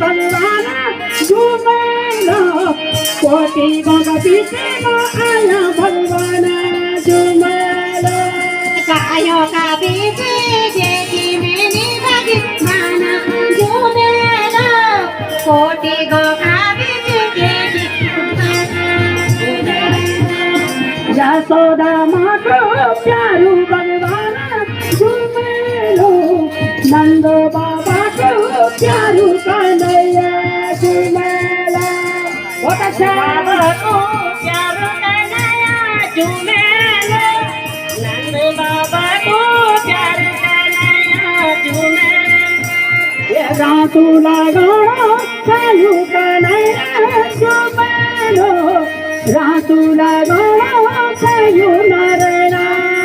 भगवान झुमेलो कोटि गंगा बीच में आया भगवान झुमेलो कायो का बीच देखी मैंने भगवान झुमेलो कोटि गंगा बीच देखी यशोदा माँ को प्यारू भगवान झुमेलो नंद बाबा को प्यारू कन्हैया झुमेला बहुत अच्छा बाबा को प्यारो कन्हैया झुमेलो नंद बाबा को प्यारो कन्हैया झुमेलो रातू लगाओ कालू कन्हैया झुमेलो रातू लगाओ कालू नारायण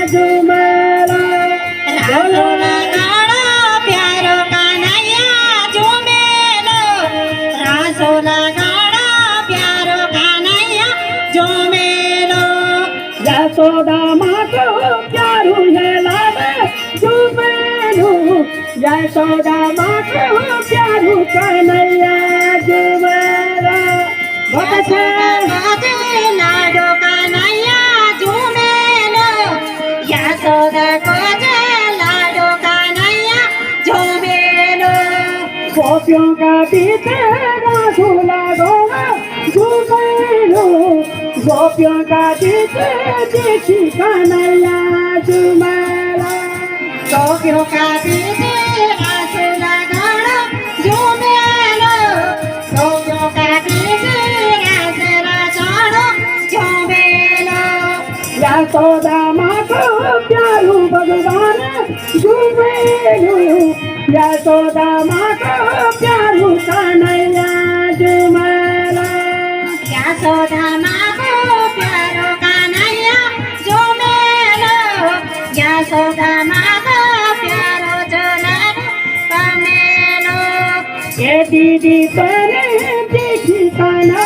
झुमेला रातो लगाड़ो प्यारो कन्हैया झुमेलो रासो लगाड़ो प्यारो कन्हैया झुमेलो यशोदा माँ को प्यारू है लाल झुमेलो यशोदा माँ को प्यारू कन्हैया झुमेला बहुत अच्छा बाजे लाडो कन्हैया झुमेलो यशोदा को जे लाडो कन्हैया झुमेलो गोपियों का बीच रासुला गोवा झुमेलो गोपियों का बीच देखी कन्हैया झुमेला गोपियों का बीच रासो लगाड़ो झुमेलो गोपियों का बीच रास लगाड़ो झुमेलो यशोदा माँ को प्यारू भगवान झुमेलो यशोदा माँ को प्यारू कन्हैया झुमेला यशोदा माँ को प्यारो कन्हैया झुमेलो यशोदा माँ को प्यारो झुमेलो कन्हैया ये दीदी पर देखी कन्हैया